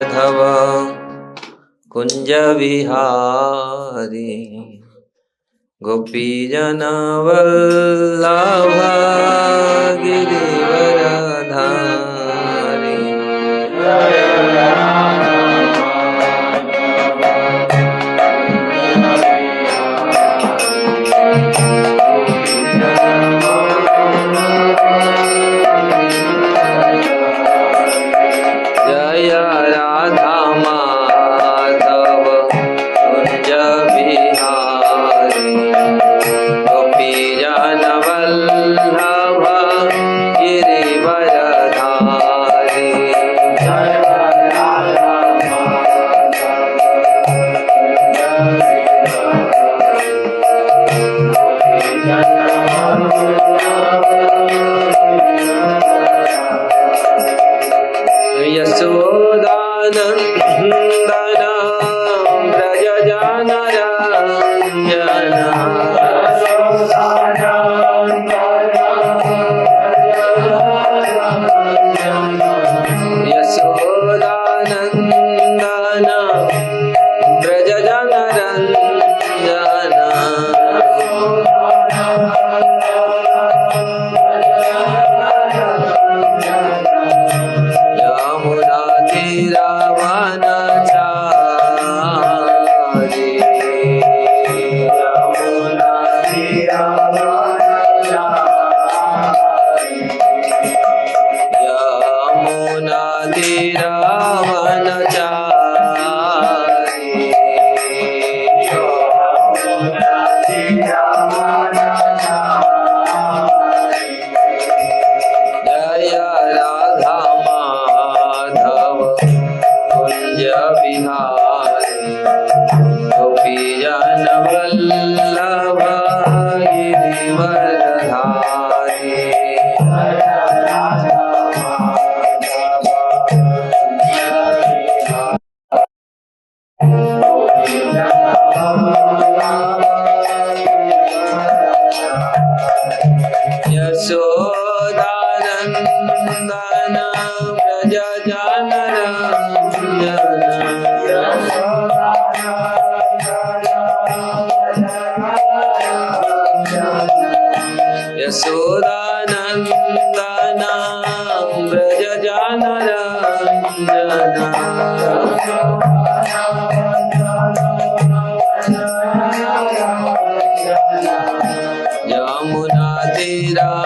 माधव कुंज विहारी गोपीजन वल्लभ गिरिवरधारी। जय राधा माधव कुंज बिहारी गोपीजन वल्लभ गिरिवरधारी। यशोदानंदन व्रज जन रंजन यशोदानंदन व्रज जन रंजन यमुना तीरावनचारी यमुना तीरावनचारी यमुना तीरावनचारी यमुना तीरावनचारी। जय राधा माधव कुंज बिहारी गोपीजन वल्लभ गिरिवरधारी। यशोदानंदन व्रज जन रंजन यशोदानंदन व्रज जन रंजन यमुना तीरावनचारी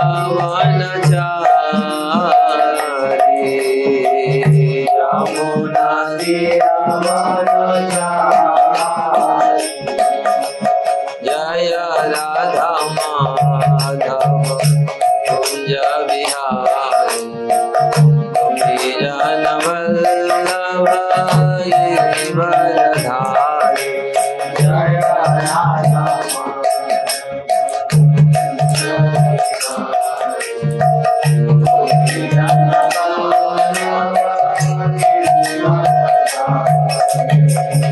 यमुना तीरावनचारी। जय राधा माधव कुंज बिहारी गोपीजन वल्लभ गिरिवरधारी। जय राधा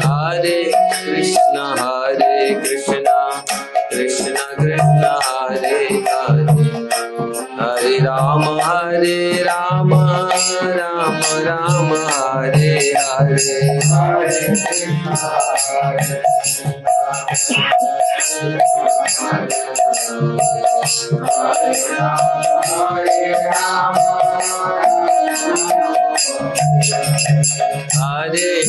हरे कृष्ण कृष्ण कृष्ण हरे हरे हरे राम राम राम हरे हरे। हरे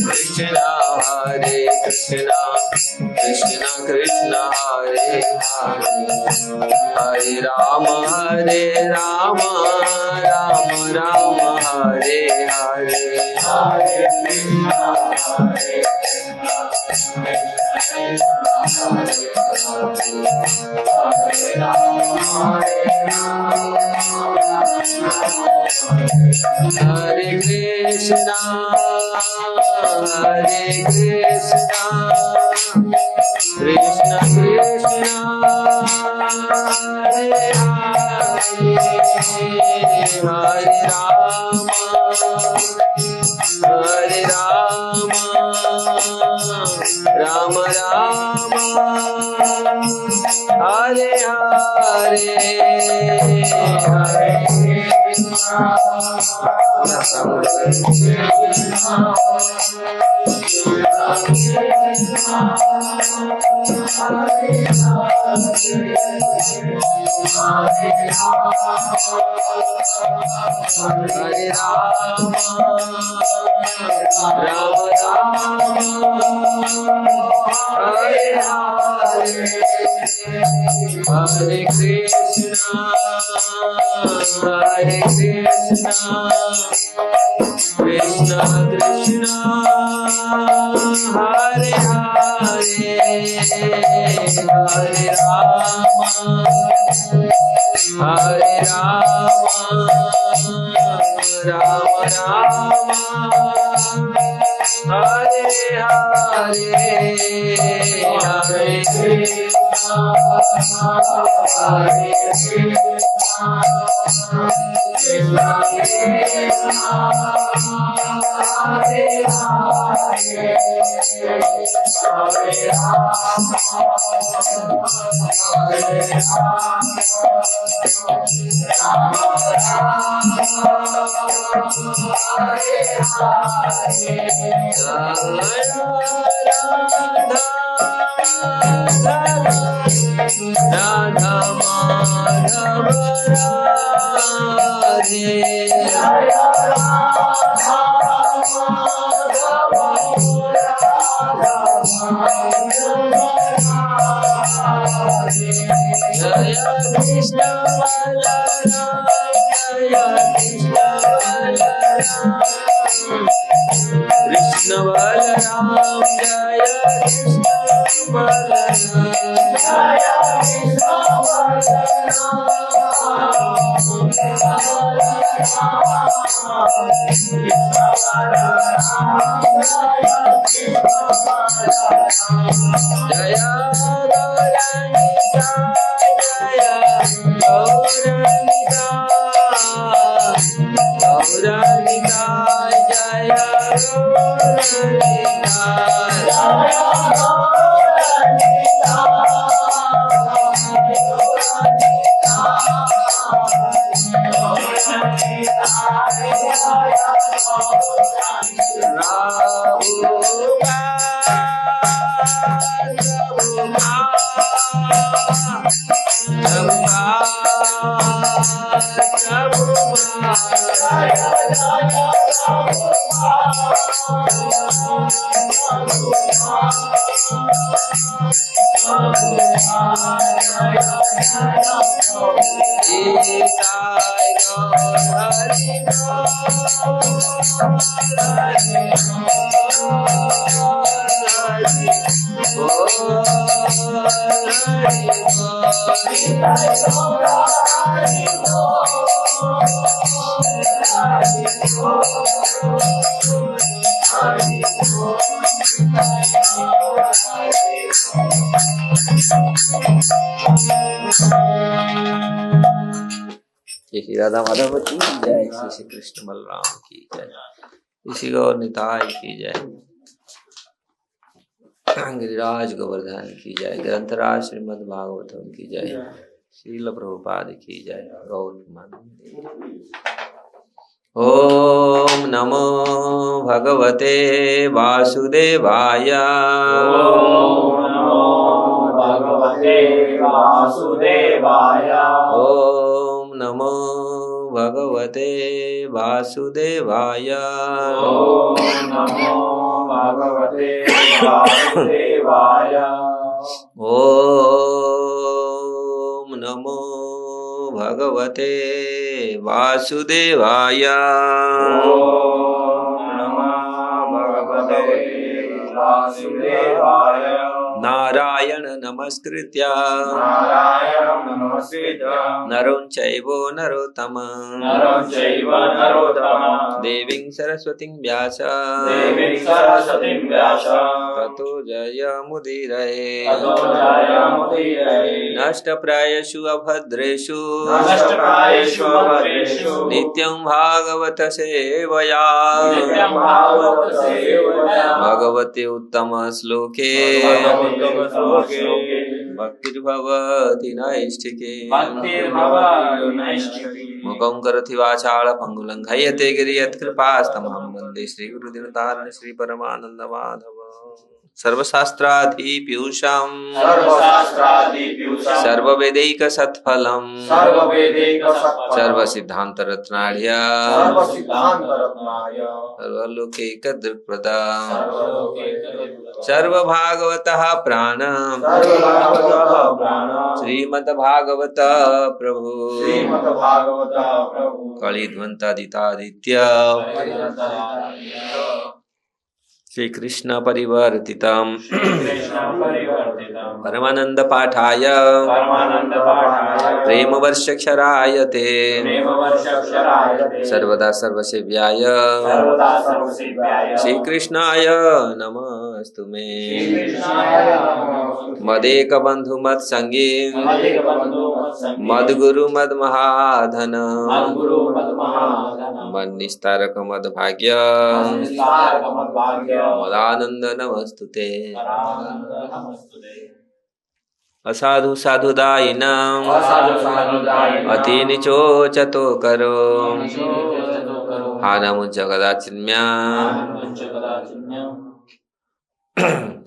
कृष्ण हरे राम हरे कृष्ण कृष्ण कृष्ण हरे हरे हरे राम राम राम हरे हरे। हरे कृष्ण हरे राम हरे Krishna Krishna Krishna Hare Hare Hare Ram Ram Ram Hare Hare Hare Krishna Hare Rama Rama Hare Hare Hare Krishna Krishna Krishna Hare Hare Hare Rama Hare Rama Rama Rama Hare Hare Hare Krishna Hare Krishna Krishna Krishna Hare Hare Hare Rama Hare Rama Radha Madhav Radhe Jaya Radha Madhav Radha Jaya Krishna Balaram Jaya Krishna Balaram Krishna Balaram Jaya Krishna Balaram Jaya Krishna Jaya Gauranita Jaya Gauranita Gauranita Jaya Gauranita Jaya Gauranita Shri Radha Madhav की जय, श्री कृष्ण बलराम की जय, श्री गौर निताय की जय, गिरिराज गोवर्धन की जय, ग्रंथराज श्रीमद् भागवतम की जय, श्रील प्रभुपाद की जय। गौर ओम नमो भगवते वासुदेवाय। ओम नमो भगवते वासुदेवाय। ओम नमो भगवते वासुदेवाय। ओम नमो भगवते वासुदेवाय। ओम नमो भगवते वासुदेवाय। ओम नमो भगवते वासुदेवाय। नारायण नमस्कृत्य नारायणं नमस्कृत्य नरं चैव नरोत्तमं देवीं सरस्वतीं व्यास ततो जयमुदीरये। नष्टप्रायेषु अभद्रेषु नित्यं भागवत सेवया भगवते उत्तम श्लोके भक्तिर्भवति नैष्ठिके मुखं करोति वाचालं पङ्गुलं लङ्घयते गिरियत्कृपास्तमहं वन्दे श्रीगुरुदिनतारिणं श्रीपरमानन्दमाधवम् सर्वशास्त्राधिपीयूषं सर्ववेदैकसत्फलं सर्वसिद्धान्तरत्नाढ्य सर्वलोकैकदृक्प्रदां सर्वभागवतः प्राणं श्रीमद्भागवत प्रभु कलिध्वंतादितादित्य श्री कृष्ण परिवर्तितम् परमानंद पाठाय प्रेम वर्षक्षराय ते सर्वदा सर्वसेव्याय श्री कृष्णाय नमस्तुमे मदेक बंधु मत संगी मदगुरु मद महाधन मद निस्तारक मद भाग्य मदानंद नमस्तुते असाधु साधुदायिनम् अति निचोचतो करो हानमु जगदाचिन्म्या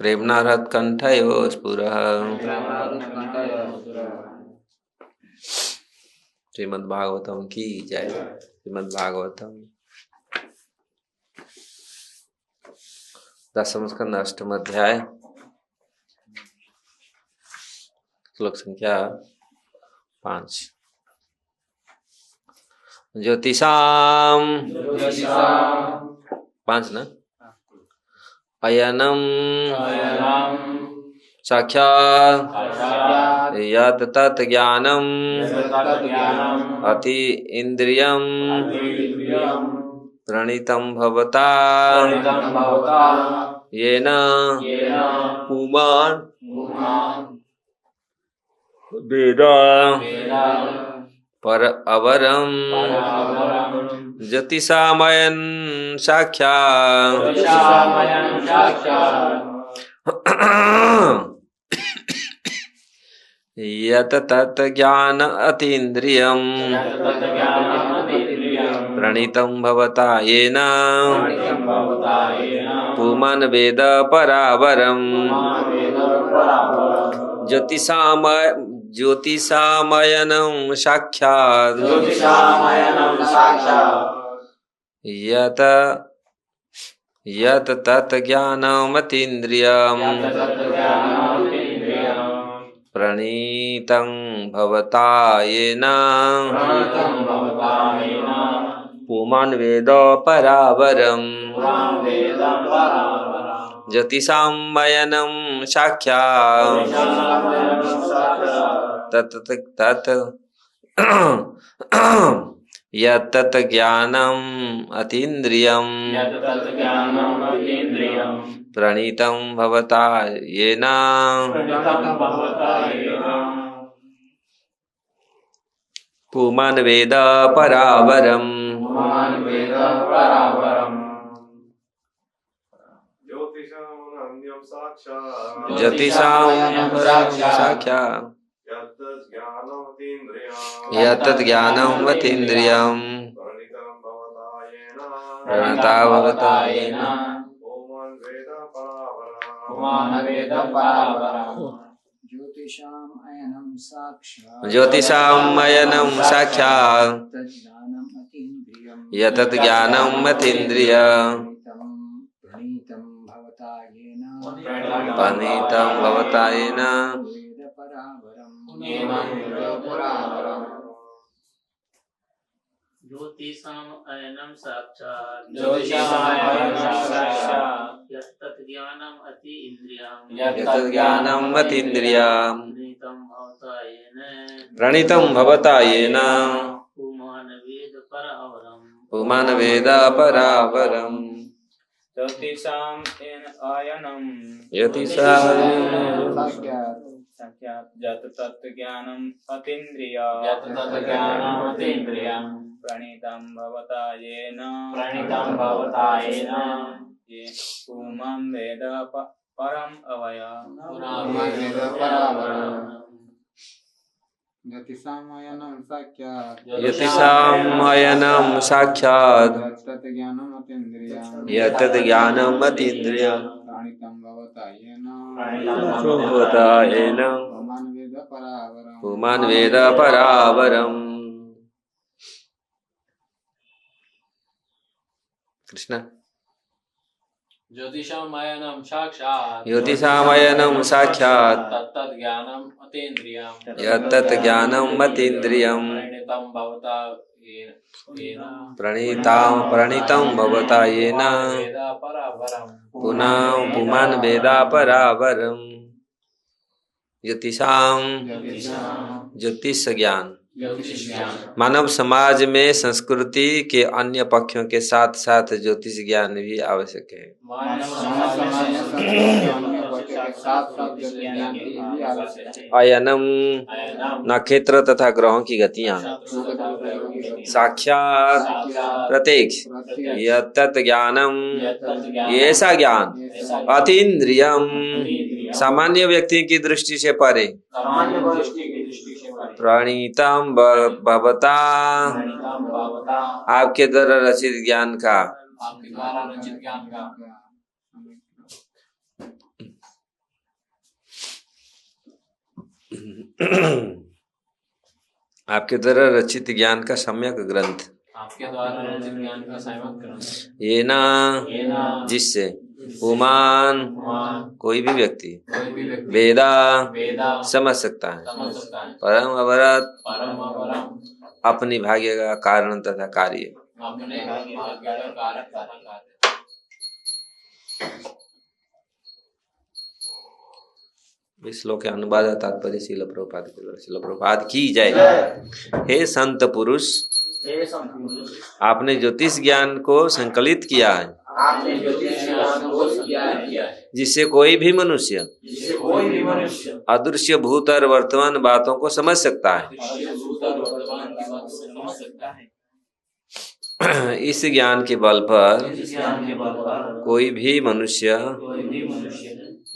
प्रेमनारद कंठयो स्फुरः श्रीमद् भागवतम की जय। श्रीमद् भागवतम दशम स्कंद अष्टम अध्याय श्लोक संख्या 5। ज्योतिषाम 5 ना अयनम साक्षात् यत् तत् ज्ञानम अति इंद्रियम प्रणीतं भवता येन पुमान् वेद पर अवरम ज्योतिषामयन् साक्षात् यत् तत् ज्ञान अतीन्द्रियं प्रणीतं भवता येन पुमान् वेद परावरम् ज्योतिषामयनं साक्षात् यत् तत् ज्ञानमतीन्द्रियं प्रणीतं भवता येन पुमान् वेद परावरम् ज्योतिषामयनं साक्षात् तत् यत् ज्ञानम् अतीन्द्रियं प्रणीतं भवता येन पुमान् वेद परावरम् ज्योतिषां साक्षात् यत् ज्ञानम् अतीन्द्रियं प्रणीतं भवता येन ज्योतिषामयनं साक्षात् यत् ज्ञानम् अतीन्द्रियं प्रणीतं भवता येन ज्योतिषामयनं साक्षात् यत् ज्ञानम् अतीन्द्रियं प्रणीतं भवता येन पुमान् वेद परावरम् यत् तत् ज्ञानम् अतीन्द्रियं प्रणीतं भवता येन पुमान् वेद परम् अवया यतिसामयनं साक्षात् यतिसामयनं साक्षात् तत् ज्ञानमतीन्द्रियम् यतद् ज्ञानमतीन्द्रियम् प्राणितं भवता येन भवता येन पुमान् वेद परावरम् पुमान् वेद परावरम्। कृष्ण ज्योतिषामयनं साक्षात् ज्योतिषामयनं साक्षात् तत्तद् ज्ञानम् अतीन्द्रियम् यत्तत् ज्ञानम् अतीन्द्रियम् प्रणीतं भवता येन प्रणीतं भवता येन वेद परावरम् पुनः पुमान् वेद परावरम्। ज्योतिषाम ज्योतिष ज्ञान मानव समाज में संस्कृति के अन्य पक्षों के साथ साथ ज्योतिष ज्ञान भी आवश्यक है। अयनम नक्षत्र तथा ग्रहों की गतियां साक्षात प्रत्यक्ष यत्तत् ज्ञानम ऐसा ज्ञान अतीन्द्रियम सामान्य व्यक्ति की दृष्टि से परे प्रणीतम भवता आपके द्वारा रचित ज्ञान का आपके द्वारा रचित ज्ञान का सम्यक ग्रंथ आपके द्वारा रचित ज्ञान का सम्यक ग्रंथ ये ना जिससे पुमान कोई भी व्यक्ति वेदा समझ सकता है परम अवरत अपनी भाग्य का कारण तथा कार्य। इस श्लोक के अनुवाद तात्पर्य श्रील प्रभुपाद की जय। हे संत पुरुष आपने ज्योतिष ज्ञान को संकलित किया है जिससे कोई भी मनुष्य अदृश्य भूत और वर्तमान बातों को समझ सकता है। इस ज्ञान के बल पर कोई भी मनुष्य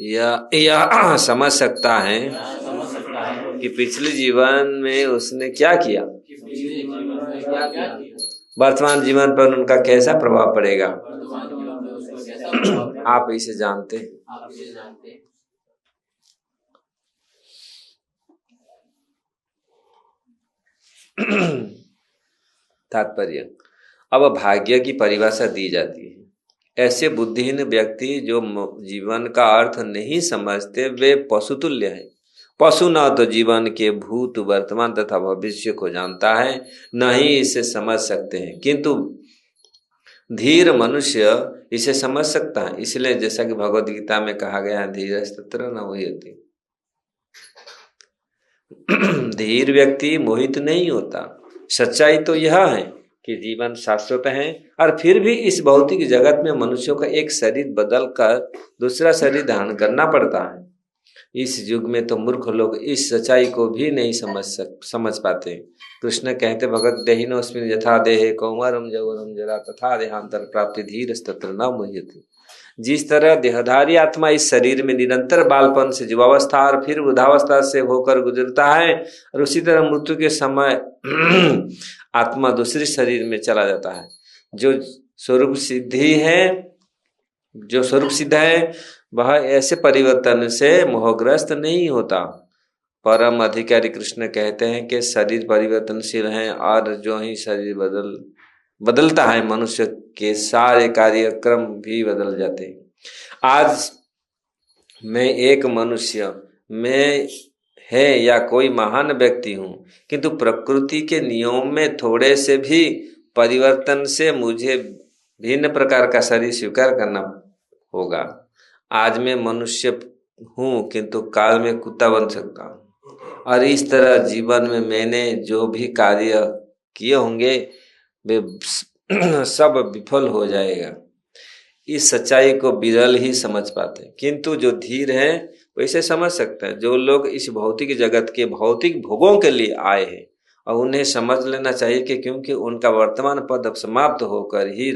यह समझ सकता है कि पिछले जीवन में उसने क्या किया, वर्तमान जीवन पर उनका कैसा प्रभाव पड़ेगा। आप इसे जानते हैं। तात्पर्य अब भाग्य की परिभाषा दी जाती है। ऐसे बुद्धिहीन व्यक्ति जो जीवन का अर्थ नहीं समझते वे पशुतुल्य हैं। पशु न तो जीवन के भूत वर्तमान तथा भविष्य को जानता है न ही इसे समझ सकते हैं, किंतु धीर मनुष्य इसे समझ सकता है। इसलिए जैसा कि भगवद गीता में कहा गया है धीरस्तत्र न मुह्यते। धीर व्यक्ति मोहित नहीं होता। सच्चाई तो यह है कि जीवन शाश्वत है और फिर भी इस भौतिक जगत में मनुष्यों का एक शरीर बदल कर दूसरा शरीर धारण करना पड़ता है। इस युग में तो मूर्ख लोग इस सच्चाई को भी नहीं समझ पाते। कृष्ण कहते भगत देहिनोस्मिन् यथा देहे कौमारम यौवनम जरा तथा देहांतर प्राप्ति धीरस्तत्र न मुह्यते। जिस तरह देहधारी आत्मा इस शरीर में निरंतर बालपन से युवावस्था और फिर वृद्धावस्था से होकर गुजरता है, और उसी तरह मृत्यु के समय आत्मा दूसरे शरीर में चला जाता है। जो स्वरूप सिद्ध है वह ऐसे परिवर्तन से मोहग्रस्त नहीं होता। परम अधिकारी कृष्ण कहते हैं कि शरीर परिवर्तनशील है और जो ही शरीर बदलता है मनुष्य के सारे कार्यक्रम भी बदल जाते हैं। आज मैं एक मनुष्य में है या कोई महान व्यक्ति हूँ, किंतु प्रकृति के नियम में थोड़े से भी परिवर्तन से मुझे भिन्न प्रकार का शरीर स्वीकार करना होगा। आज मैं मनुष्य हूँ किंतु काल में कुत्ता बन सकता हूँ, और इस तरह जीवन में मैंने जो भी कार्य किए होंगे वे सब विफल हो जाएगा। इस सच्चाई को विरल ही समझ पाते हैं, किंतु जो धीर है वो इसे समझ सकते हैं। जो लोग इस भौतिक जगत के भौतिक भोगों के लिए आए हैं और उन्हें समझ लेना चाहिए कि क्योंकि उनका वर्तमान पद अब समाप्त होकर ही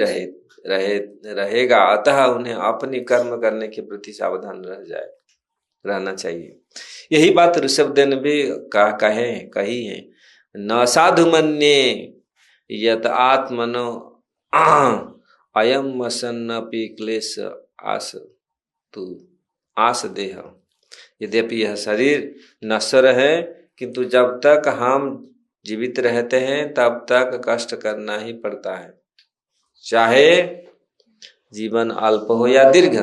रहेगा, अतः उन्हें अपनी कर्म करने के प्रति सावधान रहना चाहिए। यही बात ऋषभदेव ने भी कही है। न साधु मन्ये यत आत्मनो अयम असन्नपि क्लेश आस देह। यद्यपि यह शरीर नश्वर है, किंतु जब तक हम जीवित रहते हैं तब तक कष्ट करना ही पड़ता है, चाहे जीवन अल्प हो या दीर्घ।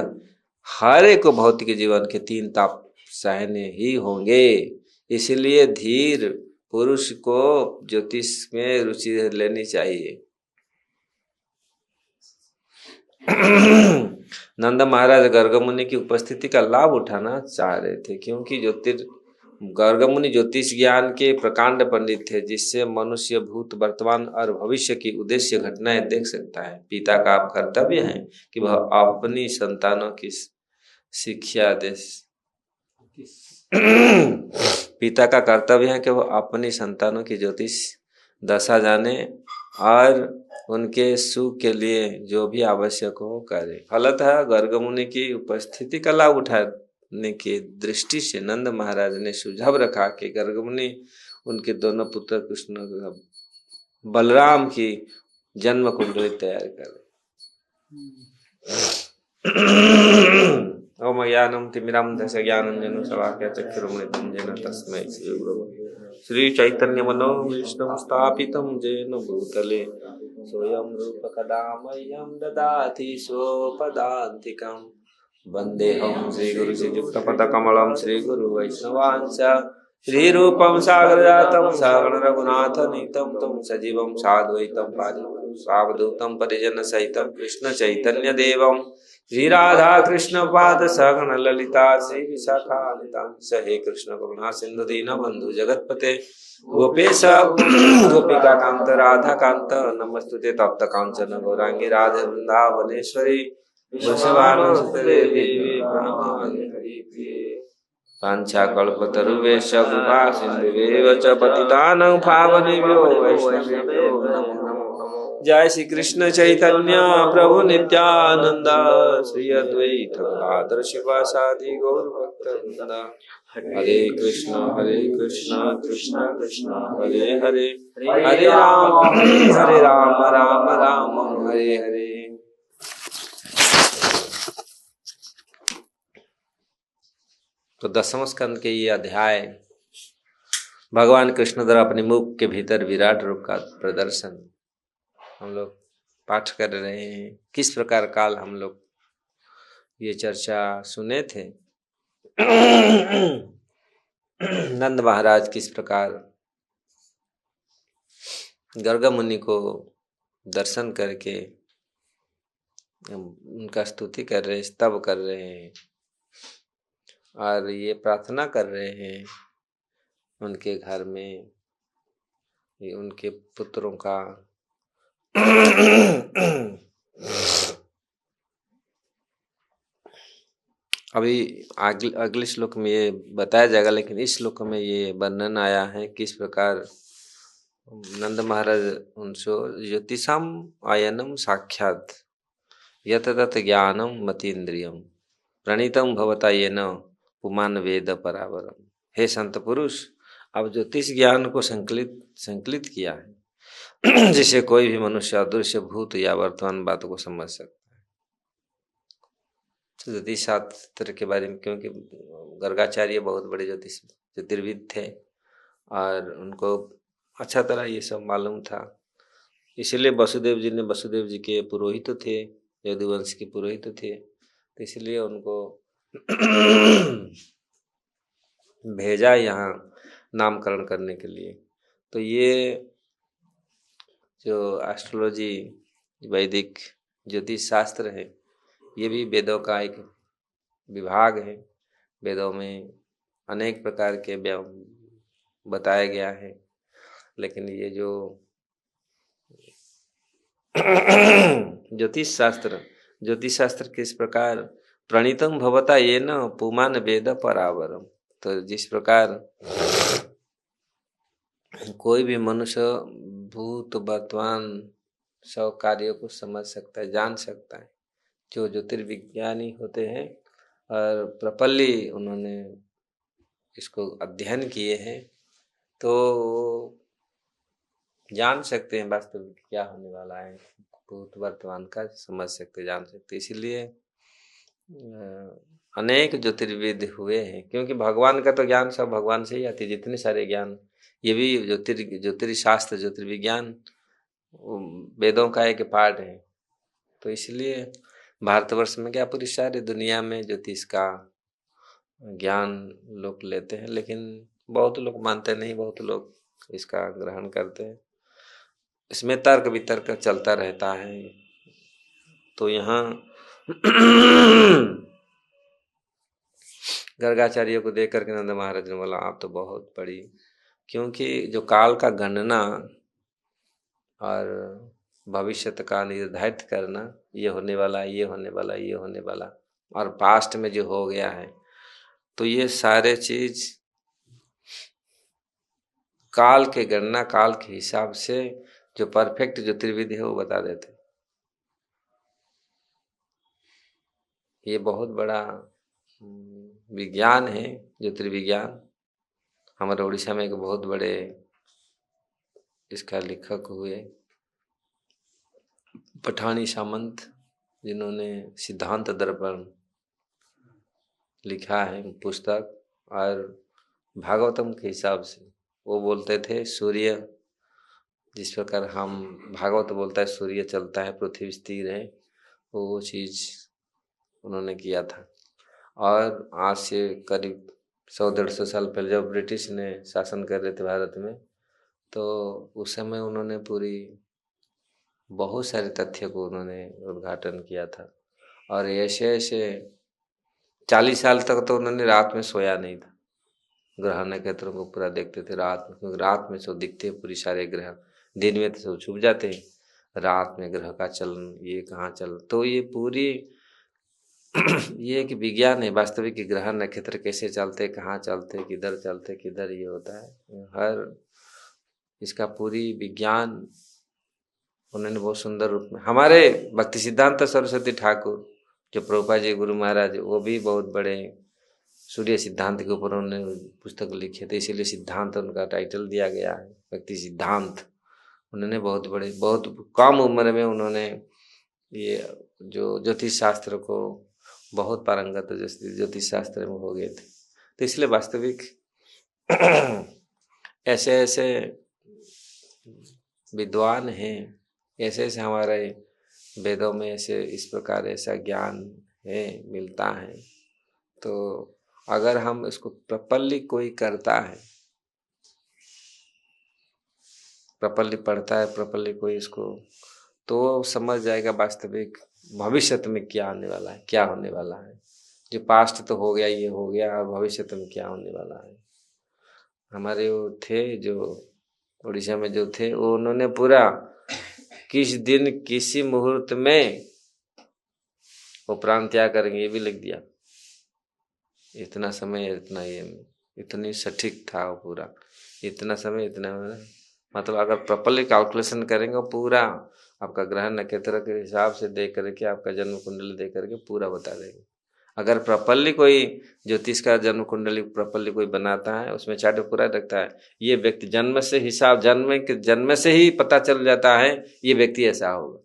हर एक को भौतिक जीवन के 3 ताप सहने ही होंगे। इसलिए धीर पुरुष को ज्योतिष में रुचि लेनी चाहिए। नंद महाराज गर्ग मुनि की उपस्थिति का लाभ उठाना चाह रहे थे, क्योंकि गर्ग मुनि ज्योतिष ज्ञान के प्रकांड पंडित थे, जिससे मनुष्य भूत वर्तमान और भविष्य की उद्देश्य घटनाएं देख सकता है। पिता का कर्तव्य है कि वह अपनी संतानों की शिक्षा दे। पिता का कर्तव्य है कि वह अपनी संतानों की ज्योतिष दशा जाने और उनके सुख के लिए जो भी आवश्यक हो करे। फलतः गर्ग मुनि की उपस्थिति का लाभ उठाने की दृष्टि से नंद महाराज ने सुझाव रखा कि गर्ग मुनि उनके दोनों पुत्र कृष्ण बलराम की जन्म कुंडली तैयार करें। ओम ज्ञानम तिमिरान्धस्य ज्ञानाञ्जनं शलाकया चक्षुरुन्मिलितं येन तस्मै श्री गुरवे श्री चैतन्य मनोभीष्टं स्थापितं येन भूतले स्वयं रूप कदा मह्यं ददाति स्वपदान्तिकं। वन्देऽहं श्रीगुरु श्रीयुक्तपदकमलं श्रीगुरुवैष्णवांश्च श्रीरूपं सागरजातं सागर रघुनाथनीतं तं सजीवं साद्वैतं पारिजातं सावधूतं परिजनसहितं कृष्ण चैतन्य देवं श्री राधा कृष्ण पाद सगण ललिता श्री विशाखान्वितांश। हे कृष्ण करुणा सिंधु दीन बंधु जगतपते गोपेश गोपिका कांत राधा कांत नमस्तुते तप्त कांचन गौरांगी राधे वृंदावनेश्वरी वृषभानुसुते देवी पांचा कल्पतरुवेश कृपा सिंधुवेव च पतितानां पावनेभ्यो वैष्णवेभ्यो नमो नमः। जय श्री कृष्ण चैतन्य प्रभु नित्यानंद श्री अद्वैत गदाधर शिवासादि गौर भक्तवृंद। हरे कृष्ण कृष्ण कृष्ण हरे हरे, हरे राम राम राम हरे हरे। तो 10वें स्कंद के ये अध्याय भगवान कृष्ण द्वारा अपने मुख के भीतर विराट रूप का प्रदर्शन हम लोग पाठ कर रहे हैं। किस प्रकार काल हम लोग ये चर्चा सुने थे। नंद महाराज किस प्रकार गर्ग मुनि को दर्शन करके उनका स्तुति कर रहे, स्तव कर रहे हैं और ये प्रार्थना कर रहे हैं उनके घर में ये उनके पुत्रों का अभी अगले श्लोक में ये बताया जाएगा, लेकिन इस श्लोक में ये वर्णन आया है किस प्रकार नंद महाराज उनसे ज्योतिषाम आयनम साक्षात यत तत ज्ञानम मतीन्द्रियम प्रणीतम भवता येन पुमान वेद परावरम। हे संत पुरुष, अब ज्योतिष ज्ञान को संकलित किया है जिसे कोई भी मनुष्य अदृश्य भूत या वर्तमान बात को समझ सकता है। तो ज्योतिष शास्त्र के बारे में, क्योंकि गर्गाचार्य बहुत बड़े ज्योतिर्विद थे और उनको अच्छा तरह ये सब मालूम था, इसलिए वसुदेव जी के पुरोहित थे, यदुवंश के पुरोहित थे, तो इसलिए उनको भेजा यहाँ नामकरण करने के लिए। तो ये जो एस्ट्रोलॉजी वैदिक ज्योतिष शास्त्र है, ये भी वेदों का एक विभाग है। वेदों में अनेक प्रकार के बताया गया है, लेकिन ये जो ज्योतिष शास्त्र किस प्रकार प्रणीतम भवता ये न पुमान वेद परावरम। तो जिस प्रकार कोई भी मनुष्य भूत वर्तमान सब कार्यों को समझ सकता है, जान सकता है, जो ज्योतिर्विज्ञानी होते हैं। और प्रपल्ली उन्होंने इसको अध्ययन किए हैं, तो जान सकते हैं वास्तविक क्या होने वाला है, भूत वर्तमान का समझ सकते, जान सकते। इसीलिए अनेक ज्योतिर्विद हुए हैं, क्योंकि भगवान का तो ज्ञान सब भगवान से ही आती है। जितने सारे ज्ञान, ये भी ज्योतिर्शास्त्र, ज्योतिर्विज्ञान वेदों का एक पार्ट है। तो इसलिए भारतवर्ष में क्या, पूरी सारी दुनिया में ज्योतिष का ज्ञान लोग लेते हैं, लेकिन बहुत लोग मानते नहीं, बहुत लोग इसका ग्रहण करते हैं। इसमें तर्क वितर्क चलता रहता है। तो यहाँ गर्गाचार्य को देख करके नंद महाराज ने बोला, आप तो बहुत बड़ी, क्योंकि जो काल का गणना और भविष्य का निर्धारित करना, ये होने वाला, ये होने वाला, ये होने वाला, और पास्ट में जो हो गया है, तो ये सारे चीज काल के गणना, काल के हिसाब से जो परफेक्ट ज्योतिर्विधि है वो बता देते। ये बहुत बड़ा विज्ञान है ज्योतिर्विज्ञान। हमारे उड़ीसा में एक बहुत बड़े इसका लेखक हुए पठानी सामंत, जिन्होंने सिद्धांत दर्पण लिखा है पुस्तक, और भागवतम के हिसाब से वो बोलते थे सूर्य जिस प्रकार हम भागवत बोलता है सूर्य चलता है, पृथ्वी स्थिर है, वो चीज उन्होंने किया था। और आज से करीब 100-150 साल पहले जब ब्रिटिश ने शासन कर रहे थे भारत में, तो उस समय उन्होंने पूरी बहुत सारे तथ्य को उन्होंने उद्घाटन किया था। और ऐसे ऐसे 40 साल तक तो उन्होंने रात में सोया नहीं था, ग्रह नक्षत्रों को पूरा देखते थे रात में, क्योंकि रात में सब दिखते हैं पूरी सारे ग्रह, दिन में तो सब छुप जाते हैं, रात में ग्रह का चलन ये कहाँ चल, तो ये पूरी ये एक विज्ञान है वास्तविक कि ग्रह नक्षत्र कैसे चलते, कहाँ चलते, किधर चलते, किधर ये होता है, हर इसका पूरी विज्ञान उन्होंने बहुत सुंदर रूप में। हमारे भक्ति सिद्धांत सरस्वती ठाकुर जो प्रभुपाद जी गुरु महाराज, वो भी बहुत बड़े सूर्य सिद्धांत के ऊपर उन्होंने पुस्तक लिखे थे, इसीलिए सिद्धांत उनका टाइटल दिया गया है, भक्ति सिद्धांत। उन्होंने बहुत बड़े, बहुत कम उम्र में उन्होंने ये जो ज्योतिष शास्त्र को बहुत पारंगत ज्योतिष शास्त्र में हो गए थे। तो इसलिए वास्तविक ऐसे ऐसे विद्वान हैं, ऐसे ऐसे हमारे वेदों में ऐसे इस प्रकार ऐसा ज्ञान है, मिलता है। तो अगर हम इसको प्रपल्ली कोई करता है, प्रपल्ली पढ़ता है, प्रपल्ली कोई इसको, तो समझ जाएगा वास्तविक भविष्य में क्या आने वाला है, क्या होने वाला है। जो पास्ट तो हो गया, ये हो गया, और भविष्य में क्या होने वाला है। हमारे वो थे जो उड़ीसा में जो थे, वो उन्होंने पूरा किस दिन किसी मुहूर्त में वो प्राण त्याग करेंगे ये भी लिख दिया, इतना समय, इतना ये, इतनी सटीक था वो पूरा, इतना समय, इतना मतलब अगर प्रॉपर्ली कैलकुलेशन करेंगे पूरा आपका ग्रह नक्षत्र के हिसाब से देख करके, आपका जन्म कुंडली देख करके पूरा बता देंगे। अगर प्रॉपर्ली कोई ज्योतिष का जन्म कुंडली प्रॉपर्ली कोई बनाता है, उसमें चार्ट पूरा रखता है, ये व्यक्ति जन्म से हिसाब, जन्म से ही पता चल जाता है ये व्यक्ति ऐसा होगा,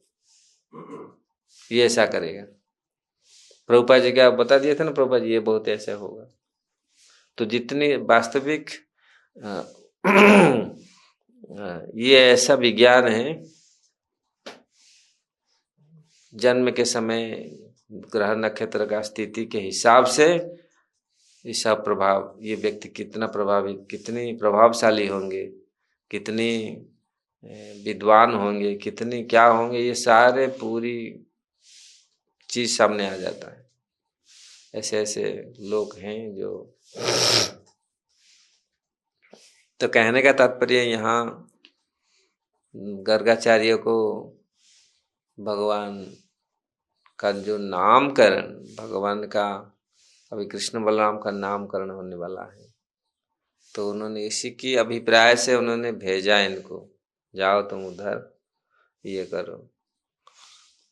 ये ऐसा करेगा। प्रभुपाद जी क्या बता दिए थे ना, प्रभुपाद जी ये बहुत ऐसा होगा। तो जितनी वास्तविक ये ऐसा विज्ञान है, जन्म के समय ग्रह नक्षत्र का स्थिति के हिसाब से इसका प्रभाव, ये व्यक्ति कितना प्रभावित, कितनी प्रभावशाली होंगे, कितनी विद्वान होंगे, कितनी क्या होंगे, ये सारे पूरी चीज सामने आ जाता है। ऐसे ऐसे लोग हैं जो, तो कहने का तात्पर्य यहाँ गर्गाचार्य को भगवान का जो नामकरण, भगवान का अभी कृष्ण बलराम का नामकरण होने वाला है, तो उन्होंने इसी की अभिप्राय से उन्होंने भेजा इनको, जाओ तुम उधर, ये करो।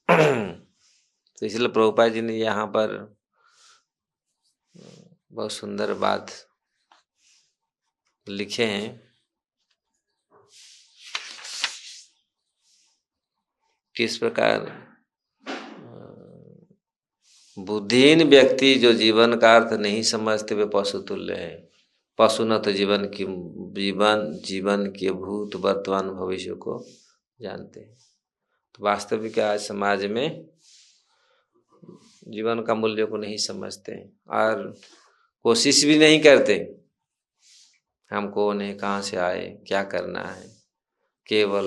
तो इसलिए प्रभुपाद जी ने यहाँ पर बहुत सुंदर बात लिखे हैं। किस प्रकार बुद्धिहीन व्यक्ति जो जीवन का अर्थ नहीं समझते वे पशु तुल्य है। पशु न तो जीवन के भूत वर्तमान भविष्य को जानते हैं। तो वास्तविक आज समाज में जीवन का मूल्य को नहीं समझते हैं और कोशिश भी नहीं करते। हम कौन है, कहाँ से आए, क्या करना है, केवल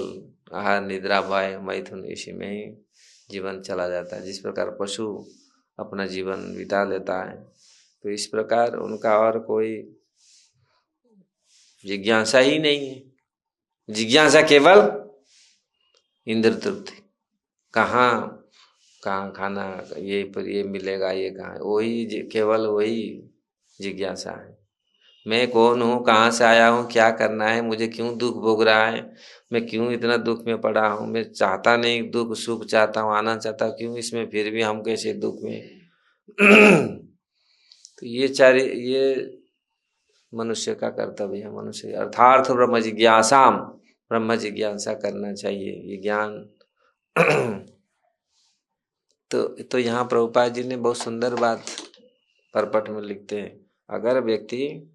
आहार निद्रा भय मैथुन इसी में ही जीवन चला जाता है। जिस प्रकार पशु अपना जीवन बिता लेता है, तो इस प्रकार उनका और कोई जिज्ञासा ही नहीं है। जिज्ञासा केवल इंद्र तृप्ति, कहाँ खाना, ये पर ये मिलेगा, ये कहाँ, वही केवल वही जिज्ञासा है। मैं कौन हूँ, कहाँ से आया हूँ, क्या करना है, मुझे क्यों दुख भोग रहा है, मैं क्यों इतना दुख में पड़ा हूँ, मैं चाहता नहीं दुख, सुख चाहता हूँ, आनंद चाहता हूँ, क्यों इसमें, फिर भी हम कैसे दुख में। तो ये मनुष्य का कर्तव्य है। मनुष्य अर्थार्थ ब्रह्म जिज्ञासाम, ब्रह्म जिज्ञासा करना चाहिए, ये ज्ञान। तो यहाँ प्रभुपाद जी ने बहुत सुंदर बात परपट में लिखते हैं। अगर व्यक्ति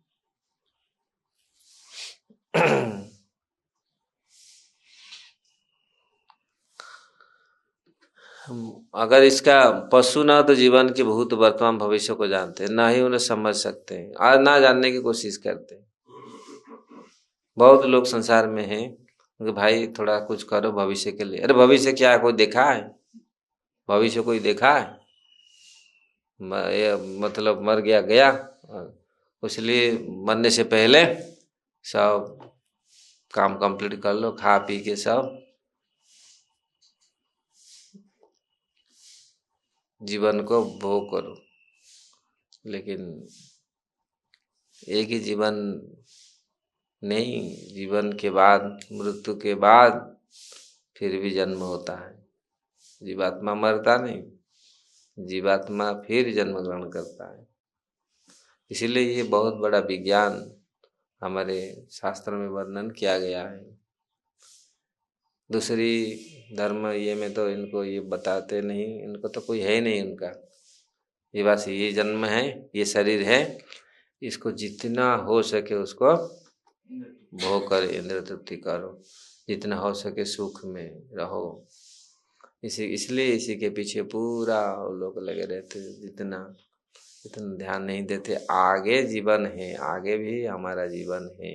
अगर इसका पशु ना तो जीवन के भूत वर्तमान भविष्य को जानते हैं, ना ही उन्हें समझ सकते हैं और ना जानने की कोशिश करते हैं। बहुत लोग संसार में हैं कि भाई थोड़ा कुछ करो भविष्य के लिए। अरे भविष्य क्या है, कोई देखा है? भविष्य कोई देखा है? मतलब मर गया गया, इसलिए मरने से पहले सब काम कंप्लीट कर लो, खा पी के सब जीवन को भोग करो। लेकिन एक ही जीवन नहीं, जीवन के बाद, मृत्यु के बाद फिर भी जन्म होता है। जीवात्मा मरता नहीं, जीवात्मा फिर जन्म ग्रहण करता है। इसीलिए ये बहुत बड़ा विज्ञान हमारे शास्त्र में वर्णन किया गया है। दूसरी धर्म ये में तो इनको ये बताते नहीं, इनको तो कोई है नहीं उनका। ये बस ये जन्म है, ये शरीर है, इसको जितना हो सके उसको भोग कर इंद्र तृप्ति करो, जितना हो सके सुख में रहो। इसलिए इसी के पीछे पूरा लोग लगे रहते, जितना ध्यान नहीं देते। आगे जीवन है, आगे भी हमारा जीवन है।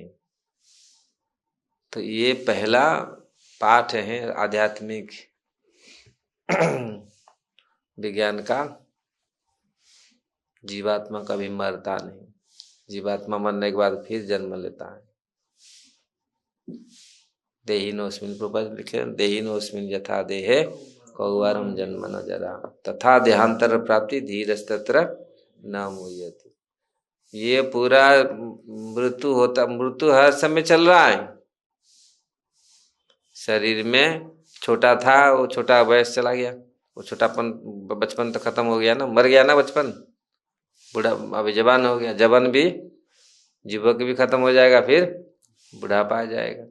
तो ये पहला पाठ है आध्यात्मिक विज्ञान का। जीवात्मा कभी मरता नहीं, जीवात्मा मरने के बाद फिर जन्म लेता है। देहिनोस्मिन् प्रभुपाद लिखे, देहिनोस्मिन् यथा देहे कौवारम जन्म न जरा तथा देहांतर प्राप्ति धीरस्तत्र न मुह्यति। ये पूरा मृत्यु हर समय चल रहा है। शरीर में छोटा था, वो छोटा वयस चला गया, वो छोटापन बचपन तो खत्म हो गया ना, मर गया ना बचपन, बूढ़ा अभी जवान हो गया, जवान भी युवक भी खत्म हो जाएगा, फिर बुढ़ापा आ जाएगा।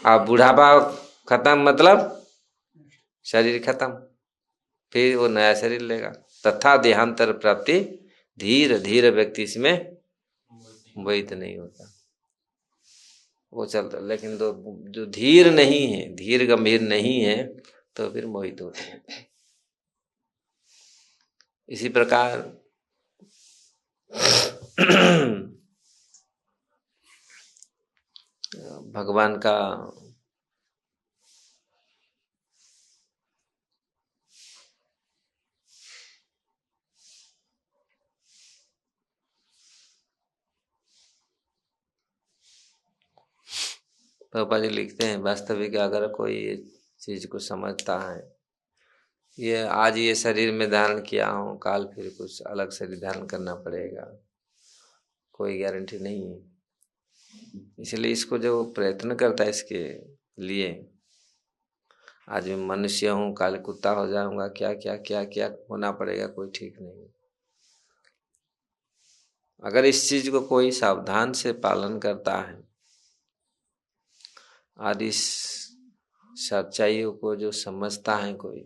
अब बुढ़ापा खत्म मतलब शरीर खत्म, फिर वो नया शरीर लेगा। तथा देहांतर प्राप्ति धीरे धीरे व्यक्ति इसमें मोहित नहीं होता, वो चलता। लेकिन जो धीर नहीं है, धीर गंभीर नहीं है, तो फिर मोहित होते हैं। इसी प्रकार भगवान का पापा जी लिखते हैं, वास्तविक अगर कोई ये चीज को समझता है, ये आज ये शरीर में धारण किया हूँ, काल फिर कुछ अलग शरीर धारण करना पड़ेगा, कोई गारंटी नहीं है। इसलिए इसको जो प्रयत्न करता है इसके लिए, आज मैं मनुष्य हूँ, काल कुत्ता हो जाऊंगा, क्या क्या क्या क्या होना पड़ेगा, कोई ठीक नहीं। अगर इस चीज को कोई सावधान से पालन करता है और इस सच्चाइयों को जो समझता है, कोई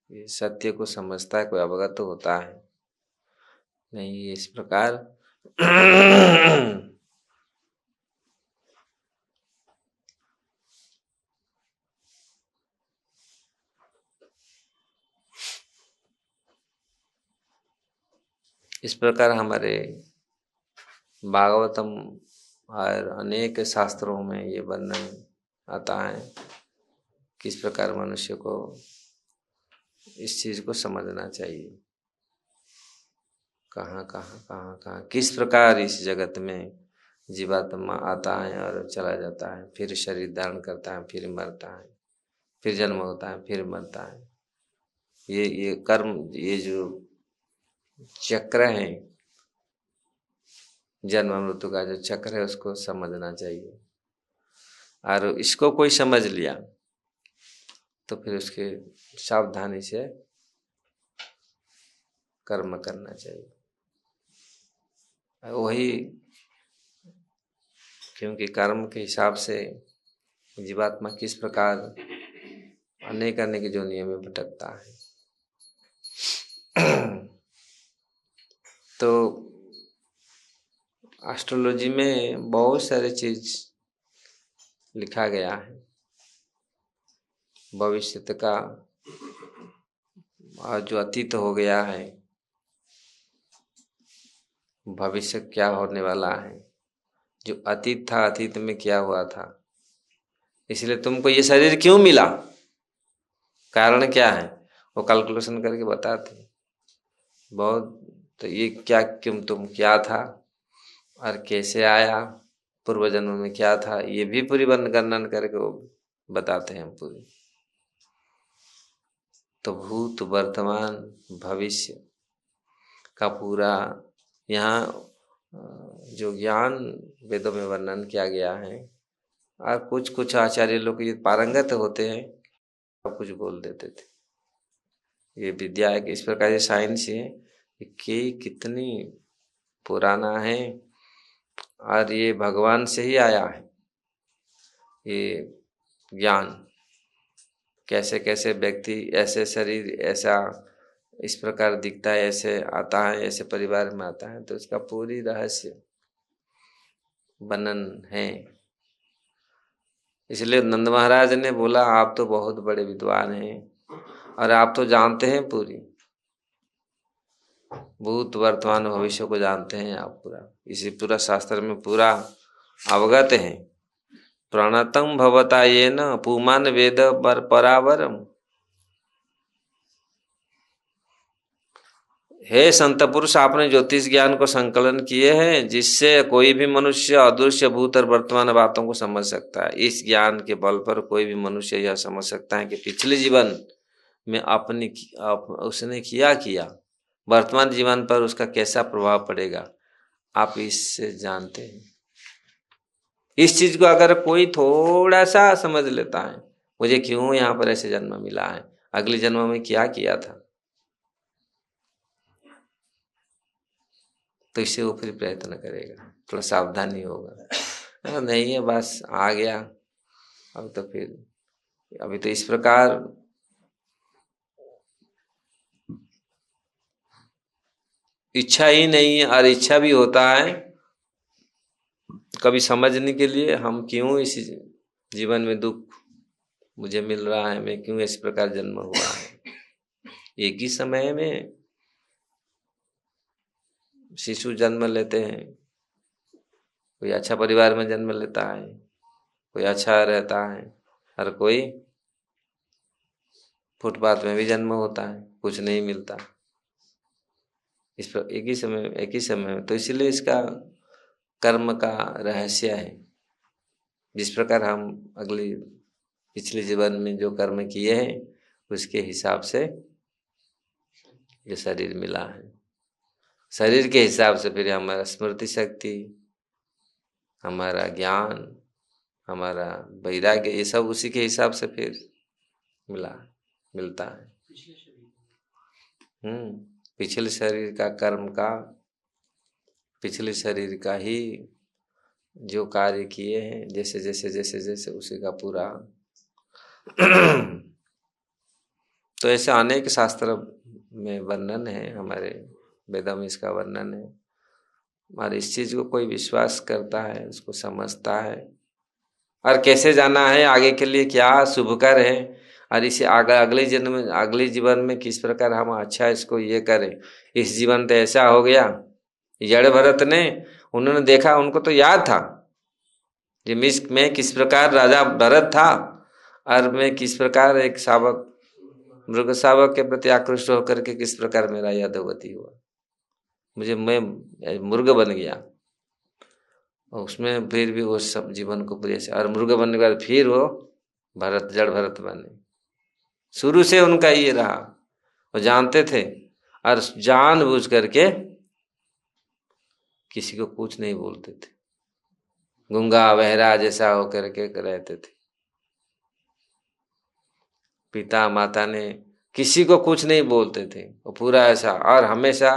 ये सत्य को समझता है, कोई अवगत होता है, नहीं ये इस प्रकार इस प्रकार हमारे भागवतम और अनेक शास्त्रों में ये वर्णन आता है किस प्रकार मनुष्य को इस चीज को समझना चाहिए, कहाँ कहाँ कहाँ कहाँ किस प्रकार इस जगत में जीवात्मा आता है और चला जाता है, फिर शरीर धारण करता है, फिर मरता है, फिर जन्म होता है, फिर मरता है। ये कर्म, ये जो चक्र है, जन्म मृत्यु का जो चक्र है, उसको समझना चाहिए। और इसको कोई समझ लिया तो फिर उसके सावधानी से कर्म करना चाहिए। वही, क्योंकि कर्म के हिसाब से जीवात्मा किस प्रकार अनेक अनेक जोनियों में भटकता है। तो एस्ट्रोलॉजी में बहुत सारे चीज लिखा गया है, भविष्य का और जो अतीत हो गया है, भविष्य क्या होने वाला है, जो अतीत था अतीत में क्या हुआ था, इसलिए तुमको ये शरीर क्यों मिला, कारण क्या है, वो कैलकुलेशन करके बताते बहुत। तो ये क्या, क्यों तुम क्या था और कैसे आया, पूर्व जन्म में क्या था, ये भी पूरी वर्णन करके वो बताते हैं पूरी। तो भूत वर्तमान भविष्य का पूरा यहाँ जो ज्ञान वेदों में वर्णन किया गया है। और कुछ कुछ आचार्य लोग ये पारंगत होते हैं, कुछ बोल देते थे। ये विद्या है कि इस प्रकार ये साइंस है कि कितनी पुराना है और ये भगवान से ही आया है। ये ज्ञान कैसे कैसे व्यक्ति ऐसे शरीर ऐसा इस प्रकार दिखता है, ऐसे आता है, ऐसे परिवार में आता है, तो इसका पूरी रहस्य वर्णन है। इसलिए नंद महाराज ने बोला आप तो बहुत बड़े विद्वान हैं और आप तो जानते हैं पूरी भूत वर्तमान भविष्य को जानते हैं आप पूरा, इसी पूरा शास्त्र में पूरा अवगत हैं। प्रणतम भवता ये न पुमान वेद बर परावरम। हे संत पुरुष, आपने ज्योतिष ज्ञान को संकलन किए हैं जिससे कोई भी मनुष्य अदृश्य भूत और वर्तमान बातों को समझ सकता है। इस ज्ञान के बल पर कोई भी मनुष्य यह समझ सकता है कि पिछले जीवन में उसने किया वर्तमान जीवन पर उसका कैसा प्रभाव पड़ेगा, आप इससे जानते हैं। इस चीज को अगर कोई थोड़ा सा समझ लेता है, मुझे क्यों यहाँ पर ऐसे जन्म मिला है, अगले जन्म में क्या किया था, तो इससे वो फिर प्रयत्न करेगा, थोड़ा सावधानी होगा। नहीं है बस आ गया, अब तो फिर अभी तो इस प्रकार इच्छा ही नहीं है, और इच्छा भी होता है कभी समझने के लिए हम क्यों इस जीवन में दुख मुझे मिल रहा है, मैं क्यों इस प्रकार जन्म हुआ है। एक ही समय में शिशु जन्म लेते हैं, कोई अच्छा परिवार में जन्म लेता है, कोई अच्छा रहता है, और कोई फुटपाथ में भी जन्म होता है, कुछ नहीं मिलता। इस पर एक ही समय में तो इसलिए इसका कर्म का रहस्य है। जिस प्रकार हम पिछले जीवन में जो कर्म किए हैं उसके हिसाब से ये शरीर मिला है। शरीर के हिसाब से फिर हमारा स्मृति शक्ति, हमारा ज्ञान, हमारा वैराग्य, ये सब उसी के हिसाब से फिर मिलता है। पिछले शरीर का कर्म का, पिछले शरीर का ही जो कार्य किए हैं, जैसे जैसे जैसे जैसे उसी का पूरा तो ऐसे अनेक शास्त्र में वर्णन है, हमारे वेदों में इसका वर्णन है। हमारे इस चीज को कोई विश्वास करता है, उसको समझता है, और कैसे जाना है आगे के लिए, क्या शुभ कर है, और इसे अगले जन्म में, अगले जीवन में किस प्रकार हम अच्छा इसको ये करें। इस जीवन तो ऐसा हो गया, जड़ भरत ने, उन्होंने देखा, उनको तो याद था कि मैं किस प्रकार राजा भरत था, और मैं किस प्रकार एक शावक, मृग शावक के प्रति आकृष्ट होकर के किस प्रकार मेरा यादवती हुआ, मैं मृग बन गया। और उसमें फिर भी वो सब जीवन को पूरे से, और मृग बनने के बाद फिर वो भरत, जड़ भरत बने। शुरू से उनका ये रहा, वो जानते थे, और जानबूझ करके किसी को कुछ नहीं बोलते थे, गूंगा बहरा जैसा होकर के रहते थे। पिता माता ने किसी को कुछ नहीं बोलते थे, वो पूरा ऐसा, और हमेशा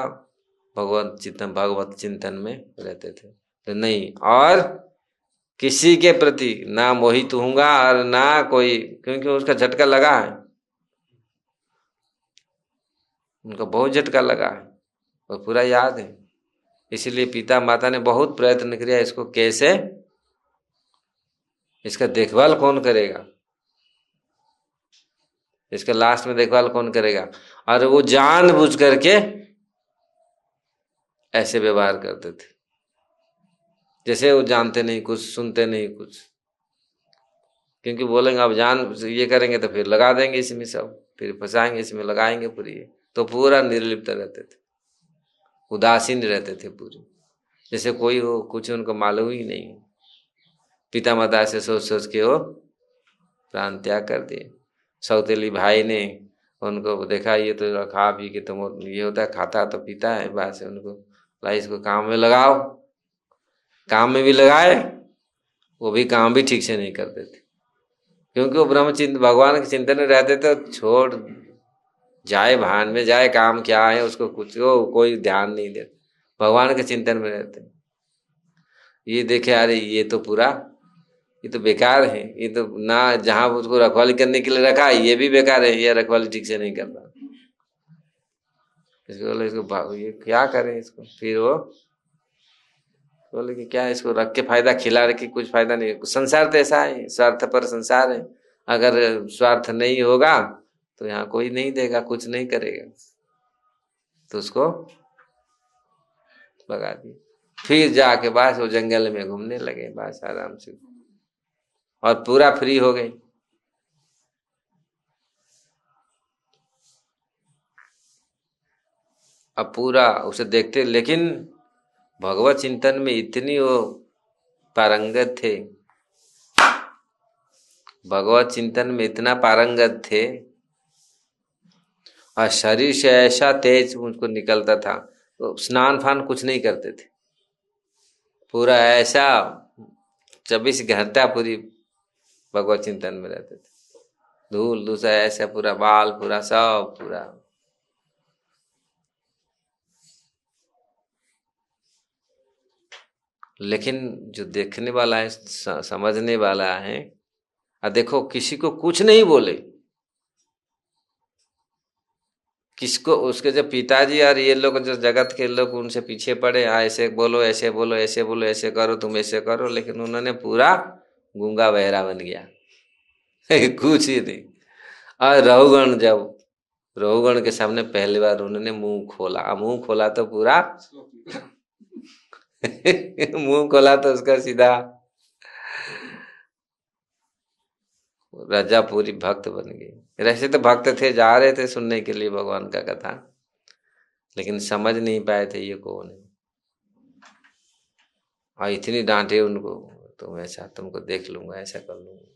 भगवत चिंतन में रहते थे। तो नहीं, और किसी के प्रति ना मोहित होऊंगा और ना कोई, क्योंकि उसका झटका लगा है, उनका बहुत झटका लगा है, और पूरा याद है। इसीलिए पिता माता ने बहुत प्रयत्न किया, इसको कैसे, इसका देखभाल कौन करेगा, इसका लास्ट में देखभाल कौन करेगा, और वो जानबूझ करके ऐसे व्यवहार करते थे, जैसे वो जानते नहीं कुछ, सुनते नहीं कुछ, क्योंकि बोलेंगे अब जान ये करेंगे तो फिर लगा देंगे इसमें सब, फिर फंसाएंगे इसमें, लगाएंगे पूरी, तो पूरा निर्लिप्त रहते थे, उदासीन रहते थे पूरी, जैसे कोई हो कुछ उनको मालूम ही नहीं। पिता माता से सोच सोच के वो प्राण त्याग कर दिए। सौतेली भाई ने उनको देखा, ये तो खा पी के तो ये होता है, खाता तो पीता है, बात से उनको लाई, इसको काम में लगाओ। काम में भी लगाए, वो भी काम भी ठीक से नहीं करते थे, क्योंकि वो भगवान के चिंतन में रहते थे। छोड़ जाए भान में जाए, काम क्या है उसको कुछ कोई ध्यान नहीं देते, भगवान के चिंतन में रहते। ये देखे अरे ये तो पूरा, ये तो बेकार है, ये तो ना जहां उसको रखवाली करने के लिए रखा है ये भी बेकार है, ये रखवाली ठीक से नहीं कर रहा, इसको बोले इसको ये क्या करें इसको। फिर वो बोले कि क्या इसको रख के फायदा, खिला के कुछ फायदा नहीं। संसार तो ऐसा है, स्वार्थ पर संसार है, अगर स्वार्थ नहीं होगा तो यहाँ कोई नहीं देगा, कुछ नहीं करेगा, तो उसको भगा दिया। फिर जाके बस वो जंगल में घूमने लगे बस आराम से, और पूरा फ्री हो गई। अब पूरा उसे देखते, लेकिन भगवत चिंतन में इतनी वो पारंगत थे, भगवत चिंतन में इतना पारंगत थे, और शरीर से ऐसा तेज उनको निकलता था, तो स्नान फान कुछ नहीं करते थे, पूरा ऐसा 24 घंटा पूरी भगवत चिंतन में रहते थे। धूल दूसरा ऐसा पूरा बाल पूरा सब पूरा। लेकिन जो देखने वाला है, समझने वाला है, और देखो किसी को कुछ नहीं बोले, किसको, उसके जो पिताजी और ये लोग जो जगत के लोग उनसे पीछे पड़े, ऐसे बोलो ऐसे बोलो ऐसे बोलो ऐसे करो तुम ऐसे करो, लेकिन उन्होंने पूरा गूंगा बहरा बन गया कुछ ही नहीं। और रहुगण, जब रहुगण के सामने पहली बार उन्होंने मुंह खोला तो पूरा मुंह खोला तो उसका सीधा राजा पूरी भक्त बन गई। वैसे तो भक्त थे, जा रहे थे सुनने के लिए भगवान का कथा, लेकिन समझ नहीं पाए थे ये कौन है, और इतनी डांटे उनको, तुम ऐसा, तुमको देख लूंगा, ऐसा कर लूंगा,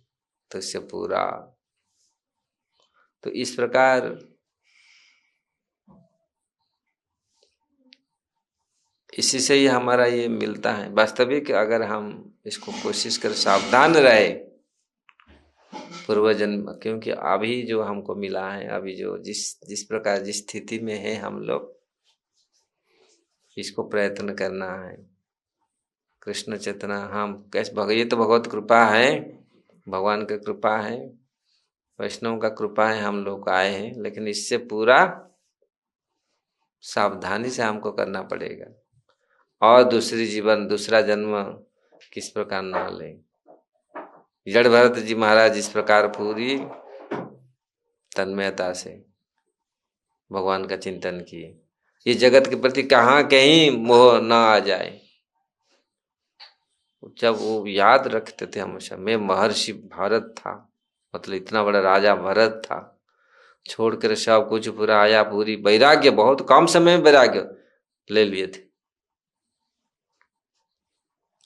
तो इससे पूरा, तो इस प्रकार इसी से ही हमारा ये मिलता है। वास्तविक अगर हम इसको कोशिश कर सावधान रहे पूर्व जन्म, क्योंकि अभी जो हमको मिला है, अभी जो जिस प्रकार जिस स्थिति में है हम लोग, इसको प्रयत्न करना है। कृष्ण चेतना हम कैसे ये तो भगवत कृपा है, भगवान की कृपा है, वैष्णव का कृपा है, हम लोग आए हैं, लेकिन इससे पूरा सावधानी से हमको करना पड़ेगा। और दूसरा जन्म किस प्रकार ना ले। जड़ भरत जी महाराज जिस प्रकार पूरी तन्मयता से भगवान का चिंतन किए, ये जगत के प्रति कहाँ कहीं मोह न आ जाए। जब वो याद रखते थे हमेशा, मैं महर्षि भरत था, मतलब इतना बड़ा राजा भरत था, छोड़कर सब कुछ पूरा आया, पूरी वैराग्य, बहुत कम समय में वैराग्य ले लिए थे,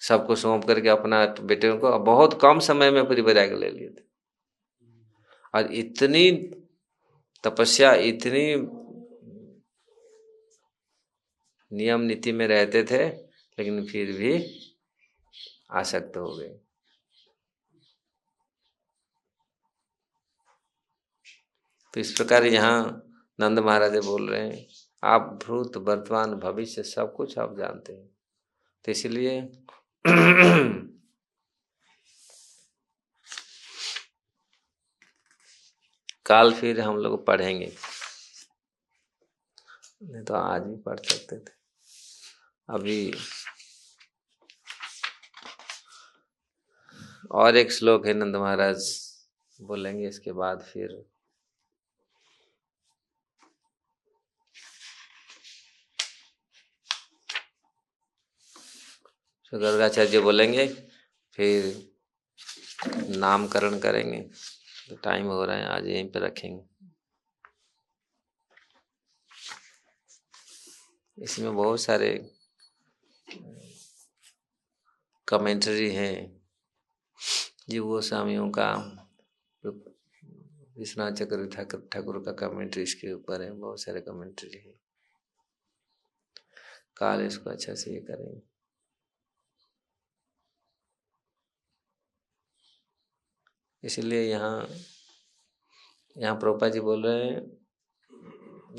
सबको सौंप करके अपना बेटे को बहुत कम समय में पूरी वैराग्य ले लिए थे। और इतनी तपस्या, इतनी नियम नीति में रहते थे, लेकिन फिर भी आसक्त हो गए। तो इस प्रकार यहाँ नंद महाराज बोल रहे हैं, आप भूत वर्तमान भविष्य सब कुछ आप जानते हैं, तो इसलिए काल फिर हम लोग पढ़ेंगे, नहीं तो आज भी पढ़ सकते थे। अभी और एक श्लोक है, नंद महाराज बोलेंगे, इसके बाद फिर गर्गाचार्य बोलेंगे, फिर नामकरण करेंगे। तो टाइम हो रहा है, आज यहीं पे रखेंगे। इसमें बहुत सारे कमेंट्री हैं, जीवो स्वामियों का, विश्वनाथ चक्रवर्ती ठाकुर का कमेंट्री इसके ऊपर है, बहुत सारे कमेंट्री है। काल इसको अच्छा से ये करेंगे। इसलिए यहाँ प्रभुपाद जी बोल रहे हैं,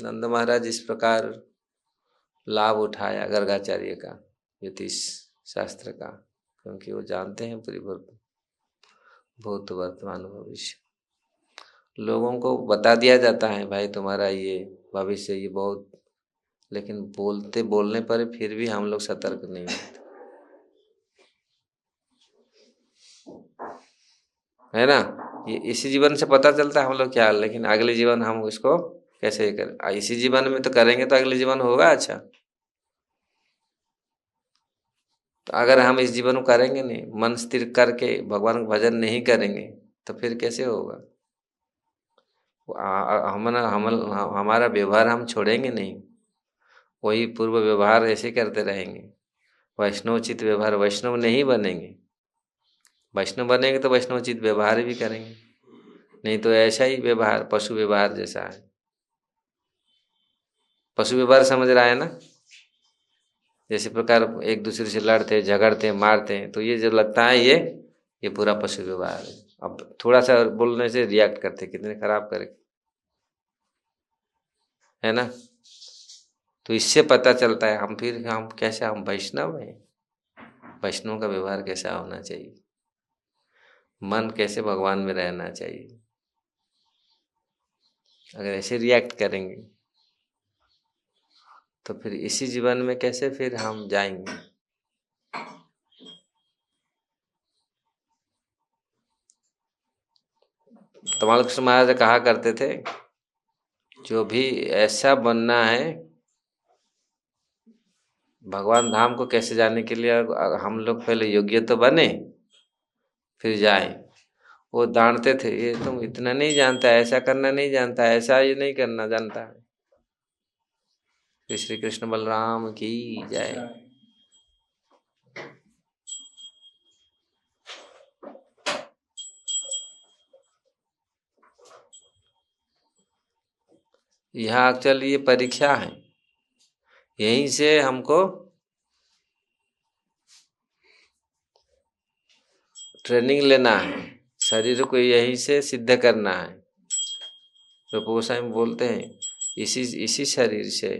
नंद महाराज इस प्रकार लाभ उठाया गर्गाचार्य का, ज्योतिष शास्त्र का, क्योंकि वो जानते हैं पूरी भूत वर्तमान भविष्य। लोगों को बता दिया जाता है, भाई तुम्हारा ये भविष्य ये बहुत, लेकिन बोलने पर फिर भी हम लोग सतर्क नहीं होते, है ना। ये इसी जीवन से पता चलता है हम लोग क्या, लेकिन अगले जीवन हम इसको कैसे करें। इसी जीवन में तो करेंगे तो अगले जीवन होगा अच्छा। तो अगर हम इस जीवन को करेंगे नहीं, मन स्थिर करके भगवान का भजन नहीं करेंगे, तो फिर कैसे होगा। हमारा व्यवहार हम छोड़ेंगे नहीं, वही पूर्व व्यवहार ऐसे करते रहेंगे। वैष्णवचित व्यवहार, वैष्णव नहीं बनेंगे। वैष्णव बनेंगे तो वैष्णवचित व्यवहार भी करेंगे, नहीं तो ऐसा ही व्यवहार पशु व्यवहार जैसा है। पशु व्यवहार समझ रहा है ना, जैसे प्रकार एक दूसरे से लड़ते झगड़ते मारते हैं, तो ये जो लगता है ये पूरा पशु व्यवहार है। अब थोड़ा सा बोलने से रिएक्ट करते, कितने खराब करे, है ना। तो इससे पता चलता है हम कैसे, हम वैष्णव हैं, वैष्णव का व्यवहार कैसा होना चाहिए, मन कैसे भगवान में रहना चाहिए। अगर ऐसे रिएक्ट करेंगे तो फिर इसी जीवन में कैसे फिर हम जाएंगे। तमाल कृष्ण महाराज कहा करते थे, जो भी ऐसा बनना है, भगवान धाम को कैसे जाने के लिए हम लोग पहले योग्य तो बने, फिर जाए। वो डांटते थे, ये तुम इतना नहीं जानता, ऐसा करना नहीं जानता, ऐसा ये नहीं करना जानता है। श्री कृष्ण बलराम की जय। यहाँ एक्चुअली ये परीक्षा है, यहीं से हमको ट्रेनिंग लेना है शरीर को यहीं से सिद्ध करना है। तो गोसाई बोलते हैं इसी शरीर से,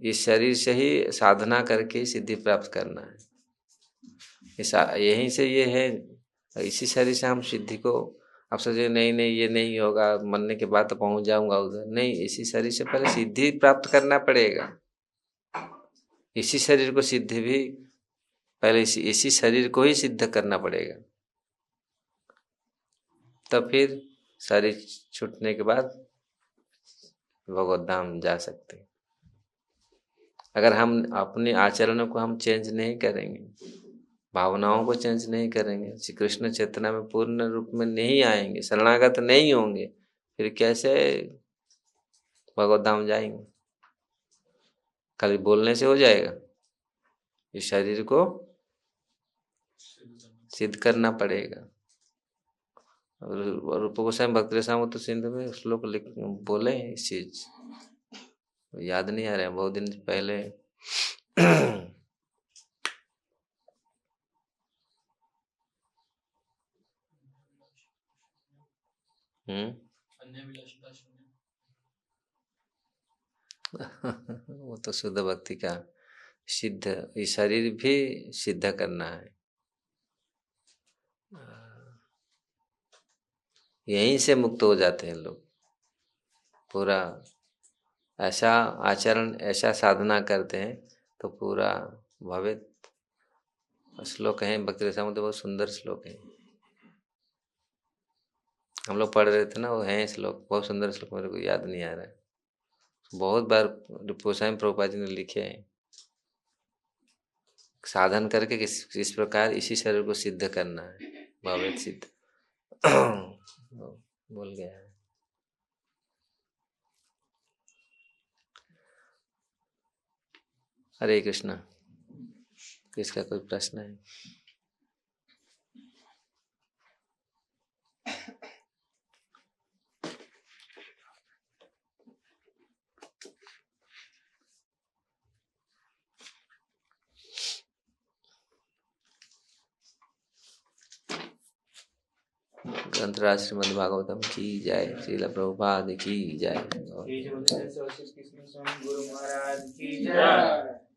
इस शरीर से ही साधना करके सिद्धि प्राप्त करना है। यहीं से ये है, इसी शरीर से हम सिद्धि को, आप सोचे नहीं नहीं ये नहीं होगा, मरने के बाद तो पहुंच जाऊंगा उधर, नहीं, इसी शरीर से पहले सिद्धि प्राप्त करना पड़ेगा। इसी शरीर को सिद्धि भी पहले इसी शरीर को ही सिद्ध करना पड़ेगा, तब फिर शरीर छूटने के बाद भगवत धाम जा सकते हैं। अगर हम अपने आचरणों को हम चेंज नहीं करेंगे, भावनाओं को चेंज नहीं करेंगे, श्री कृष्ण चेतना में पूर्ण रूप में नहीं आएंगे, शरणागत नहीं होंगे, फिर कैसे भगवत धाम जाएंगे? खाली बोलने से हो जाएगा? इस शरीर को सिद्ध करना पड़ेगा। और रूप गोस्वामी भक्ति रसामृत सिंधु में श्लोक बोले हैं इस चीज, याद नहीं आ रहा है, बहुत दिन पहले वो तो शुद्ध भक्ति का सिद्ध, ये शरीर भी सिद्ध करना है। यहीं से मुक्त हो जाते हैं लोग। पूरा ऐसा आचरण, ऐसा साधना करते हैं तो पूरा भवित श्लोक है भक्ति रसामृत, बहुत सुंदर श्लोक है। हम लोग पढ़ रहे थे ना, वो है श्लोक, बहुत सुंदर श्लोक, मेरे को याद नहीं आ रहा है। बहुत बार गोस्वामी प्रभुपाद जी ने लिखे हैं, साधन करके किस प्रकार इसी शरीर को सिद्ध करना है, भवित सिद्ध। बोल गया है। हरे कृष्णा। किसका कोई प्रश्न है? ग्रंथराज श्रीमद् भागवतम की जय, श्रील प्रभुपाद की जय। गुरु महाराज की जय।